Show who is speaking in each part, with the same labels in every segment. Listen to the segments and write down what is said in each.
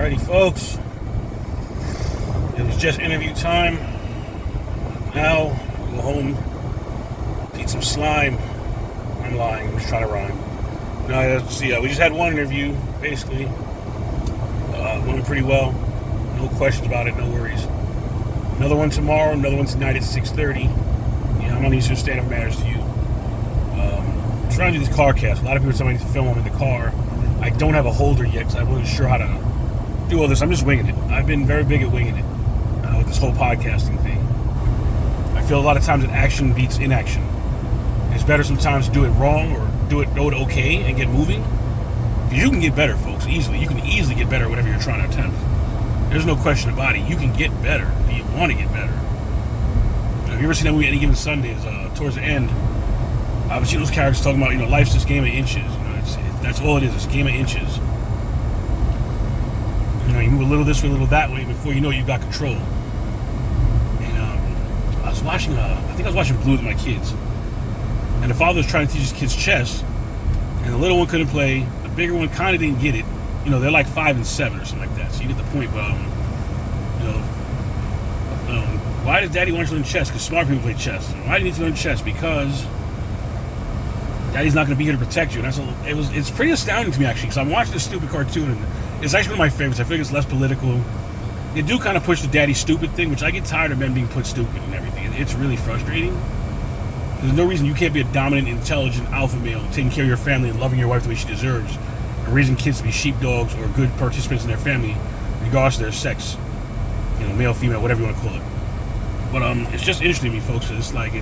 Speaker 1: Alrighty, folks. It was just interview time. Now, go home, eat some slime. I'm lying. I'm just trying to rhyme. No, we just had one interview, basically. Went pretty well. No questions about it, no worries. Another one tomorrow, another one tonight at 6:30. Yeah, I'm on Eastern Standard Matters to you. I'm trying to do this CarCast. A lot of people are telling me to film them in the car. I don't have a holder yet because I wasn't sure how to do all this. I'm just winging it. I've been very big at winging it with this whole podcasting thing. I feel a lot of times that action beats inaction. It's better sometimes to do it wrong or do it okay and get moving. Because you can get better, folks, easily. You can easily get better at whatever you're trying to attempt. There's no question about it. You can get better. Do you want to get better? Have you ever seen that movie Any Given Sundays? Towards the end, I've seen those characters talking about, life's just a game of inches. That's all it is. It's a game of inches. You move a little this way, a little that way, before you know you've got control. And I was watching Blue with my kids. And the father was trying to teach his kids chess. And the little one couldn't play. The bigger one kind of didn't get it. They're like 5 and 7 or something like that. So you get the point. But, why does Daddy want you to learn chess? Because smart people play chess. Why do you need to learn chess? Because Daddy's not going to be here to protect you. And it's pretty astounding to me, actually, because I'm watching this stupid cartoon, and it's actually one of my favorites. I feel like it's less political. They do kind of push the daddy stupid thing, which I get tired of men being put stupid and everything. It's really frustrating. There's no reason you can't be a dominant, intelligent alpha male, taking care of your family and loving your wife the way she deserves, and raising kids to be sheepdogs or good participants in their family, regardless of their sex, male, female, whatever you want to call it. But it's just interesting to me, folks. It's like the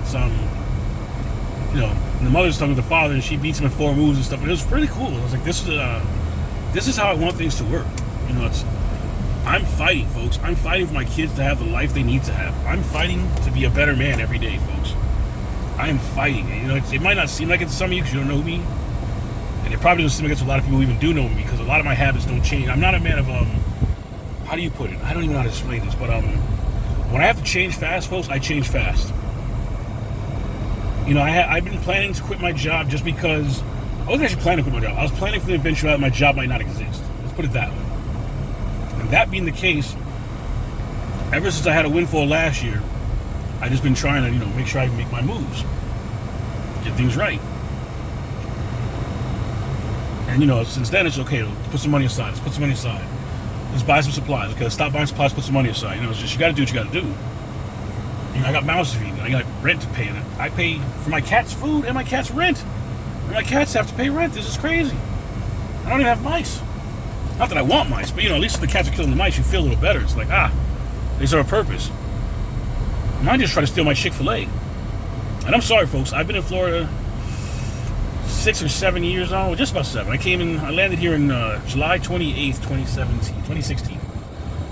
Speaker 1: mother's talking to the father, and she beats him in 4 moves and stuff. And it was pretty cool. I was like, this is how I want things to work. I'm fighting, folks. I'm fighting for my kids to have the life they need to have. I'm fighting to be a better man every day, folks. I am fighting. It might not seem like it to some of you because you don't know me, and it probably doesn't seem like it to a lot of people who even do know me, because a lot of my habits don't change. I'm not a man of how do you put it? I don't even know how to explain this, but when I have to change fast, folks, I change fast. I've been planning to quit my job just because I wasn't actually planning to quit my job. I was planning for the eventuality my job might not exist. Let's put it that way. And that being the case, ever since I had a windfall last year, I've just been trying to, make sure I make my moves, get things right. And since then it's okay. Let's put some money aside. Let's buy some supplies. Okay, let's stop buying supplies. Put some money aside. It's just you got to do what you got to do. I got mouths to feed. I got rent to pay. And I pay for my cat's food and my cat's rent. And my cats have to pay rent. This is crazy. I don't even have mice. Not that I want mice, but at least if the cats are killing the mice, you feel a little better. It's like, they serve a purpose. Mine just try to steal my Chick-fil-A. And I'm sorry, folks. I've been in Florida 6 or 7 years now. Just about 7. I landed here in July 28th, 2016.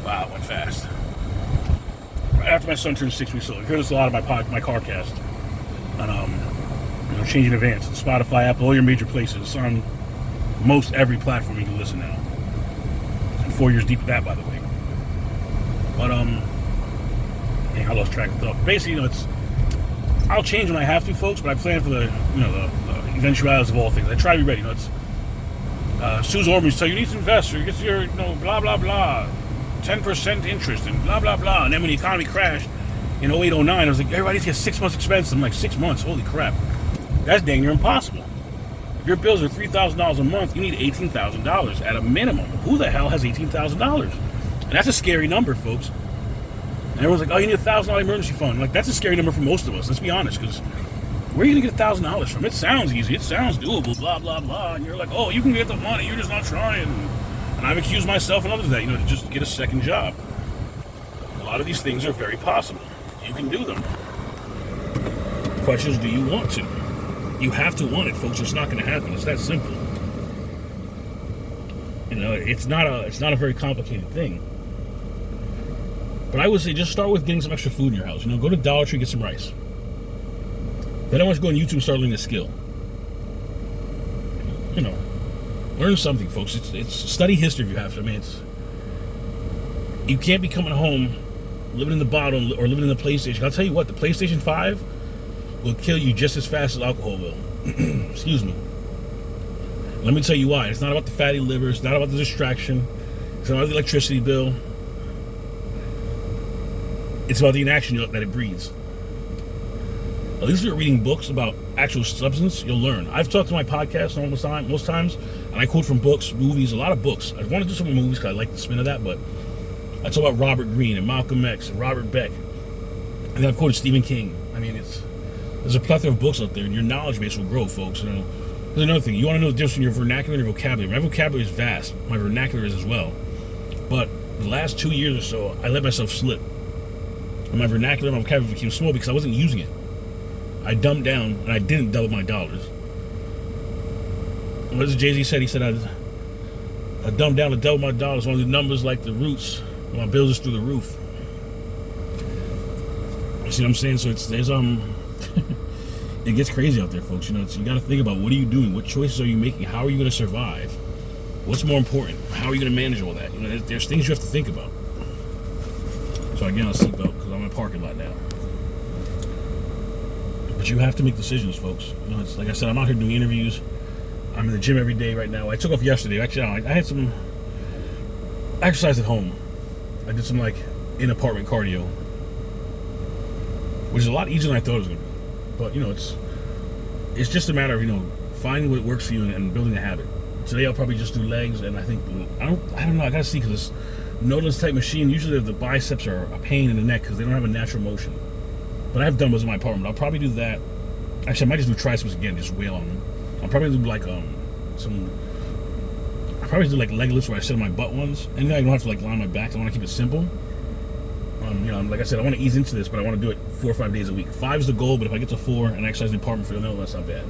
Speaker 1: Wow, it went fast. After my son turned 6 weeks old. You heard this a lot of my CarCast. And changing advance. Spotify, Apple, all your major places. It's on most every platform you can listen now. I'm 4 years deep of that, by the way. But I lost track of thought. Basically, I'll change when I have to, folks. But I plan for the eventualities of all things. I try to be ready. Susan Orman used to tell you need to invest, or you get your blah blah blah. 10% interest and blah, blah, blah. And then when the economy crashed in 08, 09, I was like, everybody needs to get 6 months expenses. I'm like, 6 months? Holy crap. That's dang near impossible. If your bills are $3,000 a month, you need $18,000 at a minimum. Who the hell has $18,000? And that's a scary number, folks. And everyone's like, oh, you need a $1,000 emergency fund. I'm like, that's a scary number for most of us. Let's be honest, because where are you going to get $1,000 from? It sounds easy. It sounds doable, blah, blah, blah. And you're like, oh, you can get the money. You're just not trying. And I've accused myself and others of that, to just get a second job. A lot of these things are very possible. You can do them. The question is, do you want to? You have to want it, folks. It's not going to happen. It's that simple. It's not a very complicated thing. But I would say just start with getting some extra food in your house. Go to Dollar Tree, get some rice. Then I want you to go on YouTube and start learning a skill. Learn something, folks. It's study history if you have to. You can't be coming home, living in the bottle or living in the PlayStation. I'll tell you what, the PlayStation 5 will kill you just as fast as alcohol will. Excuse me. Let me tell you why. It's not about the fatty liver. It's not about the distraction. It's about the electricity bill. It's about the inaction that it breeds. At least if you're reading books about actual substance, you'll learn. I've talked to my podcast most times, and I quote from books, movies, a lot of books. I want to do some movies because I like the spin of that, but I talk about Robert Greene and Malcolm X and Robert Beck. And then I've quoted Stephen King. I mean, there's a plethora of books out there, and your knowledge base will grow, folks. You know, there's another thing. You want to know the difference between your vernacular and your vocabulary. My vocabulary is vast. My vernacular is as well. But the last 2 years or so, I let myself slip. And my vernacular and my vocabulary became small because I wasn't using it. I dumbed down, and I didn't double my dollars. What does Jay-Z said? He said, I dumbed down to double my dollars. One of the numbers like the roots. My bills is through the roof. You see what I'm saying? So there's it gets crazy out there, folks. You know, you got to think about, what are you doing? What choices are you making? How are you going to survive? What's more important? How are you going to manage all that? You know, there's things you have to think about. So again, I'll seatbelt because I'm in a parking lot now. But you have to make decisions, folks. You know, it's like I said, I'm out here doing interviews. I'm in the gym every day right now. I took off yesterday. Actually, I had some exercise at home. I did some like in-apartment cardio, which is a lot easier than I thought it was going to be. But you know, it's just a matter of, you know, finding what works for you and building a habit. Today I'll probably just do legs, and I think I don't know. I gotta see, because this Nolan's type machine, usually the biceps are a pain in the neck because they don't have a natural motion. But I have dumbbells in my apartment. I'll probably do that. Actually, I might just do triceps again, just wail on them. I'll probably do like I'll probably do like leg lifts where I sit on my butt ones, and then I don't have to like lie on my back. I want to keep it simple. You know, like I said, I want to ease into this, but I want to do it 4 or 5 days a week. 5 is the goal, but if I get to 4 and exercise in the apartment for another, that's not bad.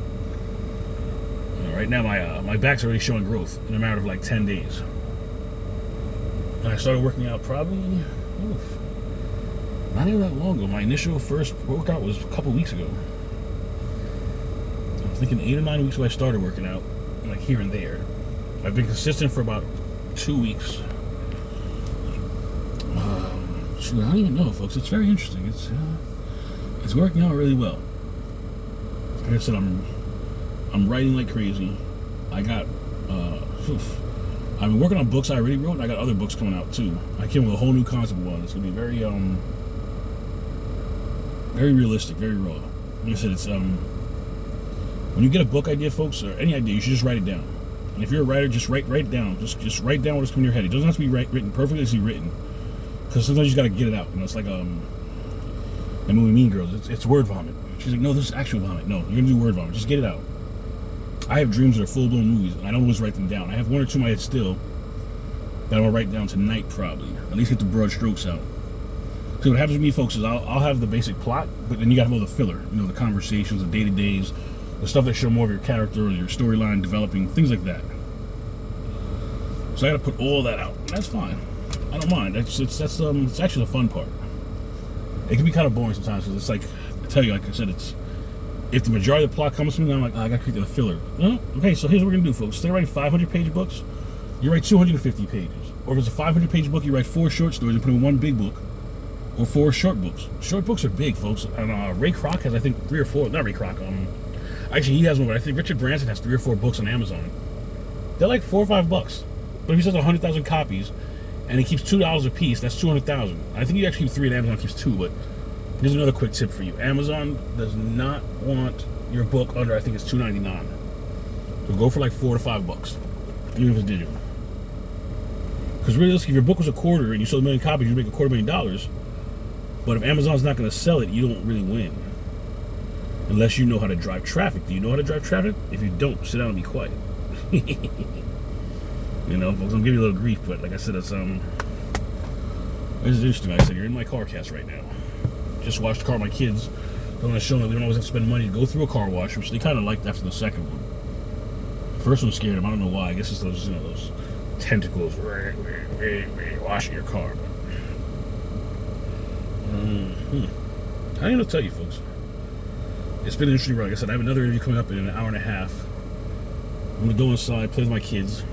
Speaker 1: You know, right now my back's already showing growth in a matter of like 10 days. And I started working out probably not even that long ago. My initial first workout was a couple weeks ago. I'm thinking 8 or 9 weeks ago I started working out, like here and there. I've been consistent for about 2 weeks. I don't even know, folks. It's very interesting. It's working out really well. Like I said, I'm writing like crazy. I've been working on books I already wrote, and I got other books coming out too. I came with a whole new concept one. It's gonna be very very realistic, very raw. Like I said, it's when you get a book idea, folks, or any idea, you should just write it down. And if you're a writer, just write it down. Just write down what's coming in your head. It doesn't have to be written perfectly. It's written. Because sometimes you just gotta get it out. You know, it's like that movie Mean Girls. It's word vomit. She's like, no, this is actual vomit. No, you're gonna do word vomit. Just get it out. I have dreams that are full-blown movies, and I don't always write them down. I have 1 or 2 in my head still that I'll write down tonight, probably. At least get the broad strokes out. So what happens with me, folks, is I'll have the basic plot, but then you gotta have all the filler. You know, the conversations, the day-to-days, the stuff that show more of your character or your storyline developing, things like that. So I gotta put all that out. And that's fine. I don't mind. It's actually the fun part. It can be kind of boring sometimes because it's like, I tell you, like I said, if the majority of the plot comes to me, then I'm like, I gotta create the filler. No? Okay, so here's what we're gonna do, folks. Instead of writing 500-page books, you write 250 pages. Or if it's a 500-page book, you wite 4 short stories and put in 1 big book, or 4 short books. Short books are big, folks. And Ray Kroc has, I think, 3 or 4. Not Ray Kroc. Actually, he has one, but I think Richard Branson has 3 or 4 books on Amazon. They're like $4 or $5. But if he sells 100,000 copies, and he keeps $2 a piece, that's 200,000. I think you actually keep 3 and Amazon keeps 2, but here's another quick tip for you. Amazon does not want your book under, I think it's $2.99. So go for like $4 to $5, even if it's digital. Because realistically, if your book was a quarter and you sold 1 million copies, you'd make $250,000. But if Amazon's not going to sell it, you don't really win. Unless you know how to drive traffic. Do you know how to drive traffic? If you don't, sit down and be quiet. You know, folks, I'm giving you a little grief, but like I said, it's interesting. Like I said, you're in my CarCast right now. Just washed the car with my kids. I'm going to show them they don't always have to spend money to go through a car wash, which they kind of liked after the second one. The first one scared them. I don't know why. I guess it's those, those tentacles washing your car. I don't know what to tell you, folks. It's been an interesting ride. Like I said, I have another interview coming up in an hour and a half. I'm going to go inside, play with my kids.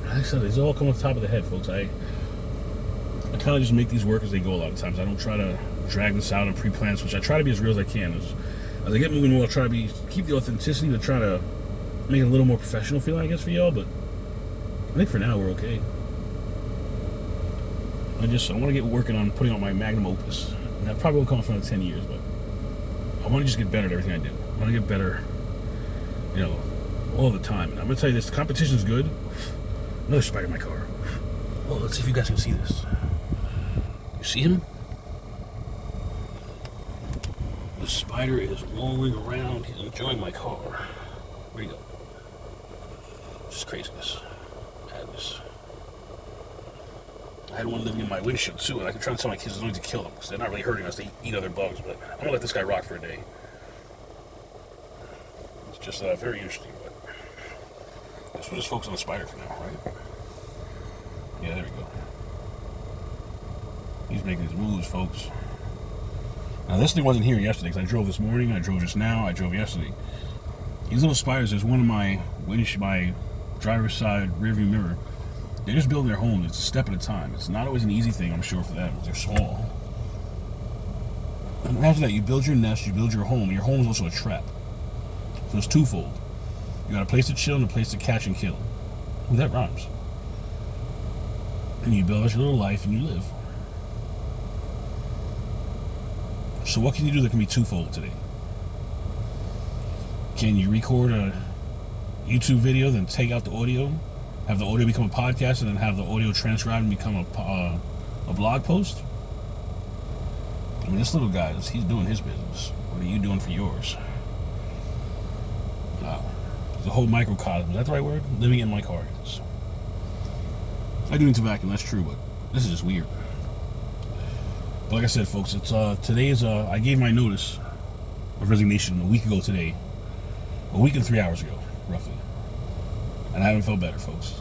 Speaker 1: Like I said, it's all coming off the top of the head, folks. I kind of just make these work as they go a lot of times. I don't try to drag this out and pre-plan, which I try to be as real as I can. As I get moving, I'll try to keep the authenticity, but try to make it a little more professional feel, I guess, for y'all, but I think for now we're okay. I want to get working on putting out my magnum opus. And that probably will come from 10 years, but I want to just get better at everything I do. I want to get better, all the time. And I'm going to tell you this, the competition's good. Another spider in my car. Well, let's see if you guys can see this. You see him? The spider is rolling around. He's enjoying my car. Where'd he go? Just craziness. Madness. I had one living in my windshield too, and I kept trying to tell my kids don't need to kill them because they're not really hurting us. They eat other bugs, but I'm gonna let this guy rock for a day. It's just very interesting, but I guess we'll just focus on the spider for now, right? Yeah, there we go. He's making his moves, folks. Now this thing wasn't here yesterday because I drove this morning, I drove just now, I drove yesterday. These little spiders, there's one in my driver's side rearview mirror. They're just building their home. It's a step at a time. It's not always an easy thing, I'm sure, for them. They're small. And imagine that. You build your nest, you build your home. Your home is also a trap. So it's twofold. You got a place to chill and a place to catch and kill. Well, that rhymes. And you build your little life and you live. So what can you do that can be twofold today? Can you record a YouTube video, then take out the audio? Have the audio become a podcast and then have the audio transcribed and become a blog post? I mean, this little guy, he's doing his business. What are you doing for yours? The whole microcosm, is that the right word? Living in my car. I do need to vacuum, that's true, but this is just weird. But like I said, folks, it's I gave my notice of resignation a week ago today. A week and 3 hours ago, roughly. And I haven't felt better, folks.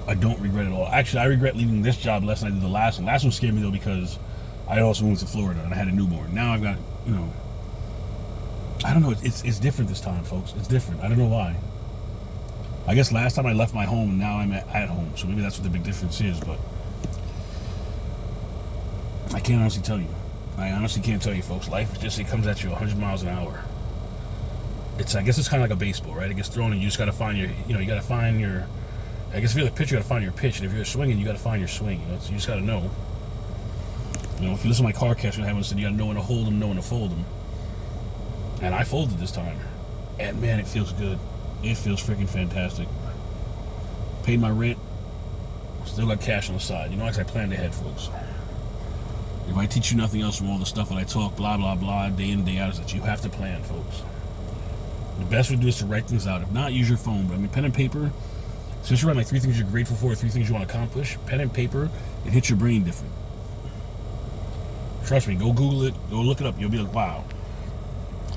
Speaker 1: I don't regret it at all. Actually, I regret leaving this job less than I did the last one. Last one scared me, though, because I also moved to Florida and I had a newborn. Now I've got, I don't know. It's different this time, folks. It's different. I don't know why. I guess last time I left my home and now I'm at home. So maybe that's what the big difference is, but I can't honestly tell you. I honestly can't tell you, folks. Life it comes at you 100 miles an hour. I guess it's kind of like a baseball, right? It gets thrown and you just got to find you got to find your, I guess if you're the pitcher, you got to find your pitch. And if you're swinging, you got to find your swing. So you just got to know. If you listen to my CarCast, I said you got to know when to hold them, know when to fold them. And I folded this time. And man, it feels good. It feels freaking fantastic. Paid my rent. Still got cash on the side. Like I planned ahead, folks. If I teach you nothing else from all the stuff that I talk, blah, blah, blah, day in, day out, is that you have to plan, folks. The best way to do is to write things out. If not, use your phone. But pen and paper, especially write like 3 things you're grateful for, 3 things you want to accomplish. Pen and paper, it hits your brain different. Trust me, go Google it, go look it up. You'll be like, wow.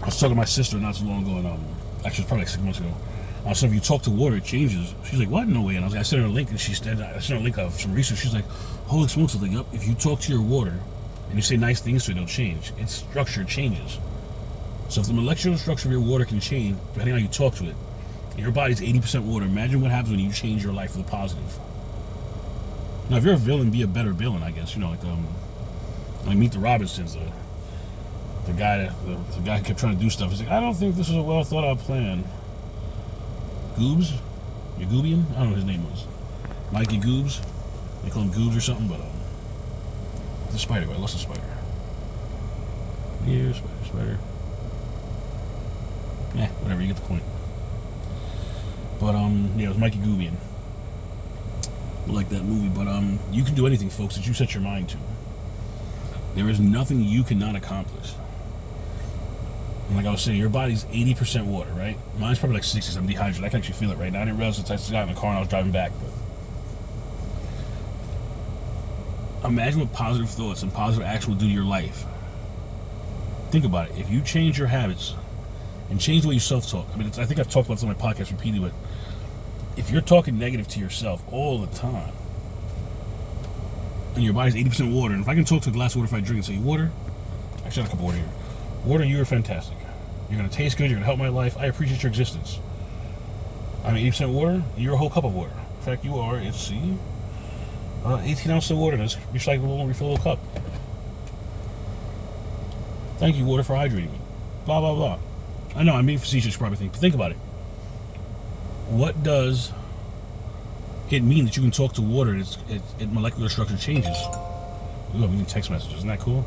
Speaker 1: I was talking to my sister not so long ago, and actually it was probably like 6 months ago. I said, if you talk to water, it changes. She's like, what? No way. And I was like, I sent her a link, and I sent her a link of some research. She's like, holy smokes. I was like, yep, if you talk to your water and you say nice things to it, it'll change. Its structure changes. So if the molecular structure of your water can change, depending on how you talk to it, your body's 80% water. Imagine what happens when you change your life for the positive. Now, if you're a villain, be a better villain, I guess. Like Meet the Robinsons, the guy who kept trying to do stuff. He's like, I don't think this is a well thought out plan. Goobs? Yagoobian? I don't know what his name was. Mikey Goobs? They call him Goobs or something, but the spider. I lost the spider. Here, spider. Whatever, you get the point. But it was Mikey Goobian. I like that movie, but you can do anything, folks, that you set your mind to. There is nothing you cannot accomplish. And like I was saying, your body's 80% water, right? Mine's probably like 60, I'm dehydrated. I can actually feel it right now. I didn't realize until I got in the car and I was driving back. But imagine what positive thoughts and positive action will do to your life. Think about it. If you change your habits and change the way you self-talk. I think I've talked about this on my podcast repeatedly, but if you're talking negative to yourself all the time, and your body's 80% water, and if I can talk to a glass of water if I drink and say, water, actually I have a cup of water here. Water, you are fantastic. You're going to taste good, you're going to help my life. I appreciate your existence. I'm 80% water, you're a whole cup of water. In fact, you are, 18 ounces of water in this recyclable, refillable cup. Thank you, water, for hydrating me. Blah, blah, blah. I know, I'm being facetious, you probably think, but think about it. What does it mean that you can talk to water and its molecular structure changes? Ooh, I'm getting text messages. Isn't that cool?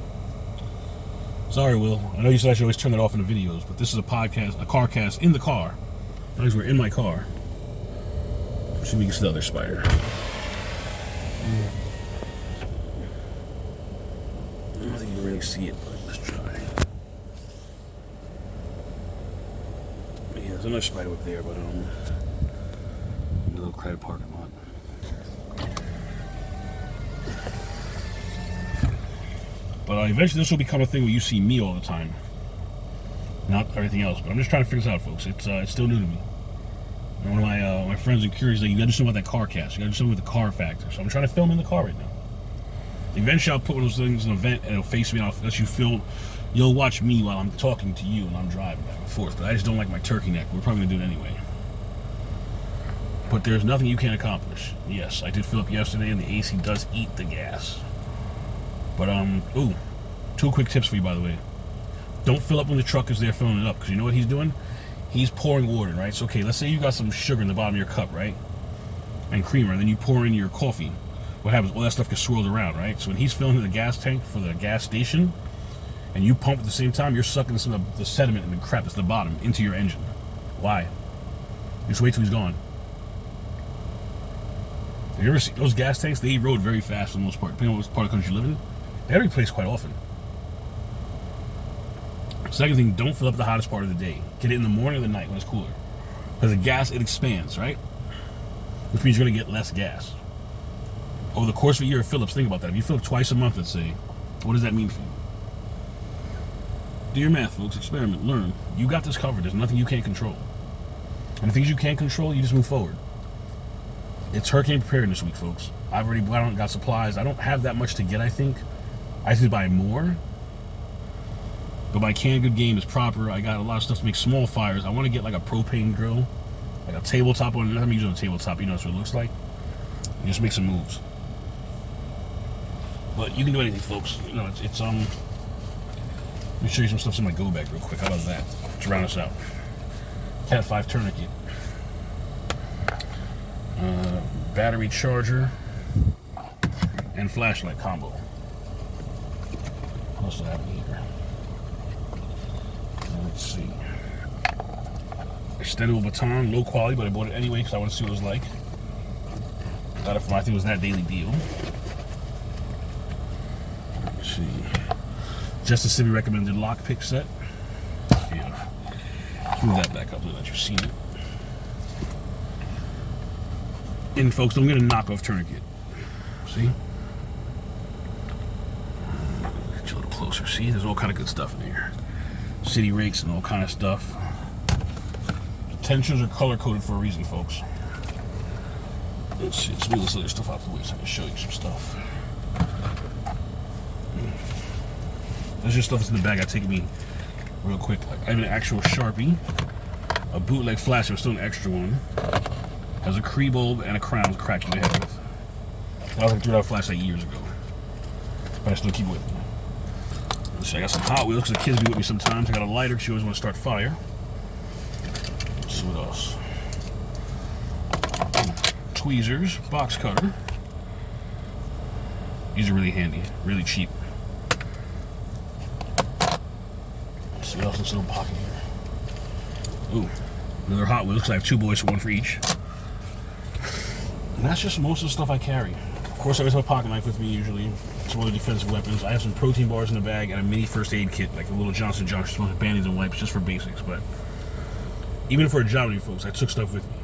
Speaker 1: Sorry, Will. I know you said I should always turn it off in the videos, but this is a podcast, a CarCast in the car. As we're in my car. See if we can see the other spider. I don't think you can really see it, but let's try. Yeah, there's another spider up there, but a little crowded parking lot. But eventually this will become a thing where you see me all the time. Not everything else, but I'm just trying to figure this out, folks. It's still new to me. And one of my friends are curious, like, you gotta do something with that CarCast. You gotta do something with the car factor. So I'm trying to film in the car right now. Eventually I'll put one of those things in an event and it'll face me and I'll let you film. You'll watch me while I'm talking to you and I'm driving back and forth. But I just don't like my turkey neck. We're probably gonna do it anyway. But there's nothing you can't accomplish. Yes, I did fill up yesterday and the AC does eat the gas. But, ooh, 2 quick tips for you, by the way. Don't fill up when the truck is there filling it up, because you know what he's doing? He's pouring water, right? So, okay, let's say you got some sugar in the bottom of your cup, right? And creamer, and then you pour in your coffee. What happens? All that stuff gets swirled around, right? So when he's filling the gas tank for the gas station, and you pump at the same time, you're sucking some of the sediment and the crap that's at the bottom into your engine. Why? Just wait till he's gone. Have you ever seen those gas tanks? They erode very fast for the most part, depending on what part of the country you live in. They gotta replace quite often. Second thing, don't fill up the hottest part of the day. Get it in the morning or the night when it's cooler. Because the gas, it expands, right? Which means you're gonna get less gas. Over the course of a year of Phillips, think about that. If you fill up twice a month, let's say, what does that mean for you? Do your math, folks. Experiment, learn. You got this covered. There's nothing you can't control. And the things you can't control, you just move forward. It's hurricane preparedness week, folks. I've already got supplies. I don't have that much to get, I think. I just need to buy more. But my canned good game is proper. I got a lot of stuff to make small fires. I want to get like a propane grill, like a tabletop one. I'm using a tabletop, you know, that's what it looks like. And just make some moves. But you can do anything, folks. You know, it's Let me show you some stuff's in my go bag real quick. How about that? To round us out. Cat 5 tourniquet. Battery charger and flashlight combo. What else do I have in here? Let's see. Extendable baton, low quality, but I bought it anyway because I want to see what it was like. Got it from, I think it was That Daily Deal. Let's see. Justice City recommended lockpick set. Yeah. Move that back up so that you've seen it. And folks, don't get a knockoff tourniquet. See? Get you a little closer. See, there's all kind of good stuff in here. City rakes and all kind of stuff. The tensions are color coded for a reason, folks. Let's see. Let's move this other stuff out the way so I can show you some stuff. There's just stuff that's in the bag. I take me real quick. Like, I have an actual Sharpie, a bootleg flash. There's still an extra one. Has a Cree bulb and a crown to crack you the head with. That was like a $3 flashlight years ago. But I still keep it with me. Let's see, I got some Hot Wheels because the kids be with me sometimes. I got a lighter because you always want to start fire. Let's see what else. Tweezers, box cutter. These are really handy, really cheap. Let's see what else in this little pocket here. Ooh, another Hot Wheels because I have 2 boys, so 1 for each. And that's just most of the stuff I carry. Of course, I always have a pocket knife with me usually. Some other defensive weapons. I have some protein bars in the bag and a mini first aid kit, like a little Johnson & Johnson, with band-aids and wipes, just for basics. But even for a job, you folks, I took stuff with me.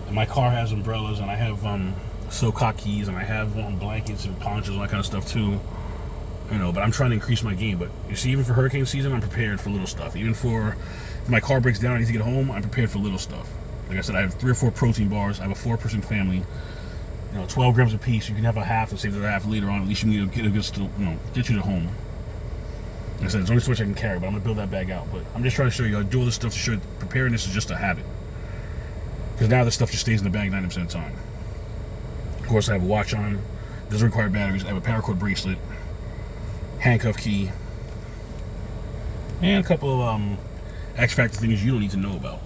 Speaker 1: And my car has umbrellas, and I have silk keys, and I have blankets and ponchos and that kind of stuff too. You know, but I'm trying to increase my game. But you see, even for hurricane season, I'm prepared for little stuff. Even for if my car breaks down, I need to get home, I'm prepared for little stuff. Like I said, I have 3 or 4 protein bars. I have a 4-person family. You know, 12 grams a piece. You can have a half and save the half later on. At least you can get you to home. Like I said, there's only so much I can carry, but I'm gonna build that bag out. But I'm just trying to show you how to do all this stuff to show preparedness is just a habit. Because now this stuff just stays in the bag 90% of the time. Of course, I have a watch on. It doesn't require batteries. I have a paracord bracelet, handcuff key, and a couple of X Factor things you don't need to know about.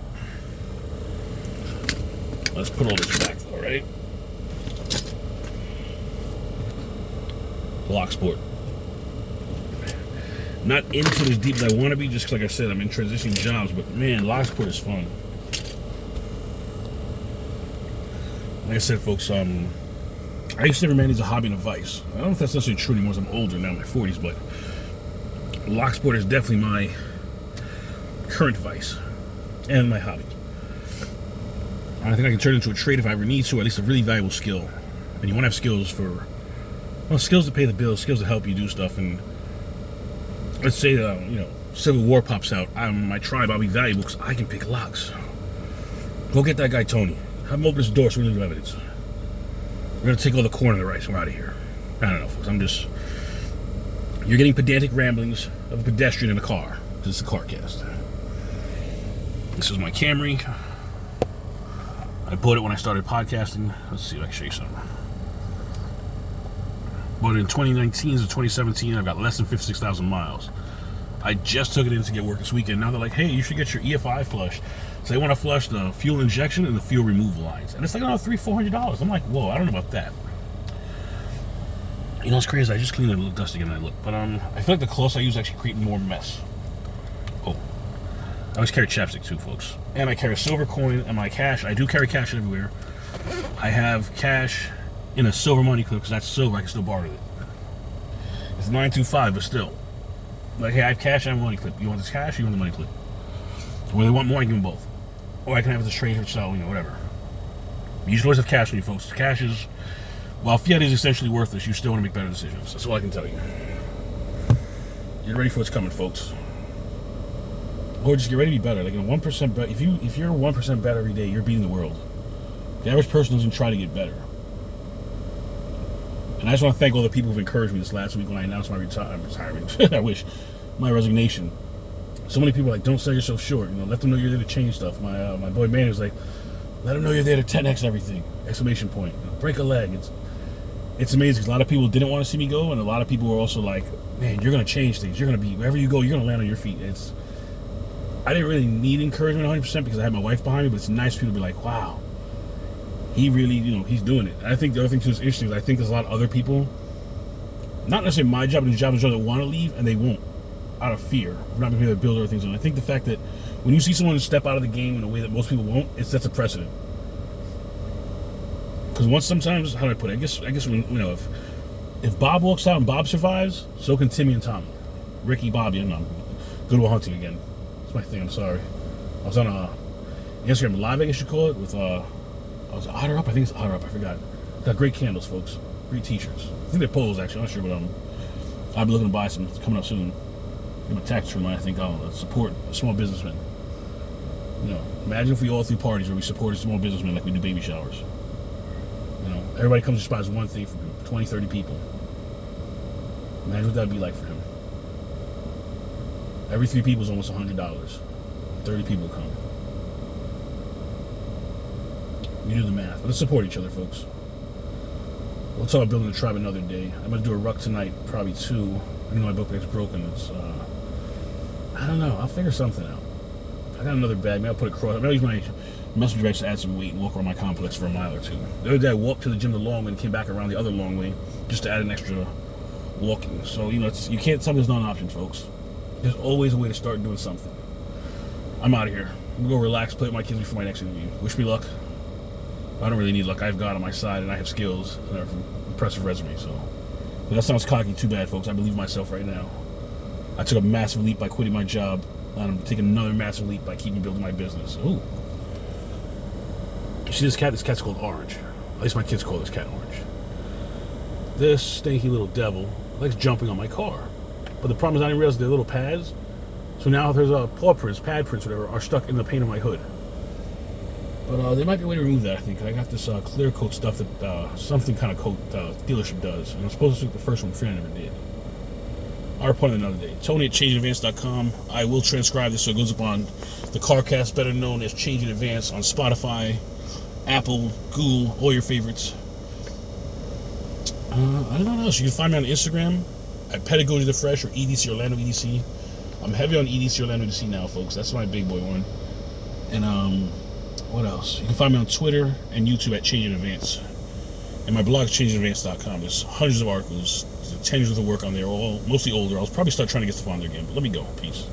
Speaker 1: Let's put all this back, all right? Lock sport. Not into as deep as I want to be, just 'cause, like I said, I'm in transitioning jobs, but man, lock sport is fun. Like I said, folks, I used to never man as a hobby and a vice. I don't know if that's necessarily true anymore as I'm older, now in my 40s, but lock sport is definitely my current vice and my hobby. I think I can turn it into a trade if I ever need to, or at least a really valuable skill. And you want to have skills for, well, skills to pay the bills, skills to help you do stuff. And let's say, Civil War pops out. My tribe, I'll be valuable because I can pick locks. Go get that guy, Tony. Have him open his door so we leave evidence. We're going to take all the corn and the rice and we're out of here. I don't know, folks. You're getting pedantic ramblings of a pedestrian in a car. This is the CarCast. This is my Camry. I bought it when I started podcasting. Let's see if I can show you something. Bought it in 2019 to 2017. I've got less than 56,000 miles. I just took it in to get work this weekend. Now they're like, hey, you should get your EFI flushed. So they want to flush the fuel injection and the fuel removal lines. And it's like, $300-$400. I'm like, whoa, I don't know about that. You know, it's crazy. I just cleaned it a little dusty again and I look. But I feel like the cloths I use actually create more mess. Oh. I always carry chapstick too, folks. And I carry a silver coin and my cash. I do carry cash everywhere. I have cash in a silver money clip because that's silver. I can still borrow it. It's 925, but still. Like, hey, I have cash and a money clip. You want this cash or you want the money clip? Well, they want more, I give them both. Or I can have it as a trade or sell, whatever. You should always have cash on you, folks. Cash is, while fiat is essentially worthless, you still want to make better decisions. That's all I can tell you. Get ready for what's coming, folks. Or just get ready to be better. Like, 1% better. If you're 1% better every day, you're beating the world. The average person doesn't try to get better. And I just want to thank all the people who've encouraged me this last week when I announced my retirement. I wish. My resignation. So many people are like, don't sell yourself short. Let them know you're there to change stuff. My boy Manny was like, let them know you're there to 10x everything! Exclamation point. Break a leg. It's amazing because a lot of people didn't want to see me go, and a lot of people were also like, man, you're going to change things. You're going to be, wherever you go, you're going to land on your feet. I didn't really need encouragement 100% because I had my wife behind me, but it's nice for people to be like, wow, he really, he's doing it. And I think the other thing too is interesting is I think there's a lot of other people, not necessarily my job, but the job that want to leave and they won't, out of fear of not being able to build other things. And I think the fact that when you see someone step out of the game in a way that most people won't, it sets a precedent. Because sometimes, how do I put it? I guess when, if Bob walks out and Bob survives, so can Timmy and Tommy, Ricky, Bobby, and Good Will Hunting again. My thing, I'm sorry. I was on Instagram Live, I guess you call it, with I was Otter Up, I think it's Otter Up, I forgot. Got great candles, folks. Great t-shirts. I think they're polos actually, I'm not sure, but I'll be looking to buy some. It's coming up soon. Get my tax return line, I think I'll support a small businessman. Imagine if we all threw parties where we supported small businessmen like we do baby showers. Everybody comes and buys one thing for 20, 30 people. Imagine what that would be like for him. Every 3 people is almost $100. 30 people come. You do the math. But let's support each other, folks. We'll talk about building a tribe another day. I'm going to do a ruck tonight, probably 2. My book bag's broken. It's, I don't know. I'll figure something out. I got another bag. Maybe I'll put it across. Maybe I'll use my messenger bags to add some weight and walk around my complex for a mile or 2. The other day I walked to the gym the long way and came back around the other long way just to add an extra walking. So, you can't tell me there's not an option, folks. There's always a way to start doing something. I'm out of here. I'm going to go relax, play with my kids before my next interview. Wish me luck. I don't really need luck. I've God on my side, and I have skills and an impressive resume. So, but that sounds cocky. Too bad, folks. I believe in myself right now. I took a massive leap by quitting my job, and I'm taking another massive leap by keeping building my business. Ooh. You see this cat? This cat's called Orange. At least my kids call this cat Orange. This stinky little devil likes jumping on my car. But the problem is I didn't realize they're little pads. So now there's paw prints, pad prints, whatever, are stuck in the paint of my hood. But there might be a way to remove that, I think. I got this clear coat stuff that something kind of coat dealership does. And I'm supposed to take the first one free, I never did. Our point another day. Tony at ChangeInAdvance.com. I will transcribe this so it goes up on the CarCast, better known as Change in Advance, on Spotify, Apple, Google, all your favorites. I don't know what else. You can find me on Instagram at Pedagogy the Fresh or EDC Orlando EDC. I'm heavy on EDC Orlando EDC now, folks. That's my big boy one. And What else? You can find me on Twitter and YouTube at Change in Advance. And my blog is changeinadvance.com. There's hundreds of articles, 10 years worth of work on there, all mostly older. I'll probably start trying to get stuff on there again, but let me go. Peace.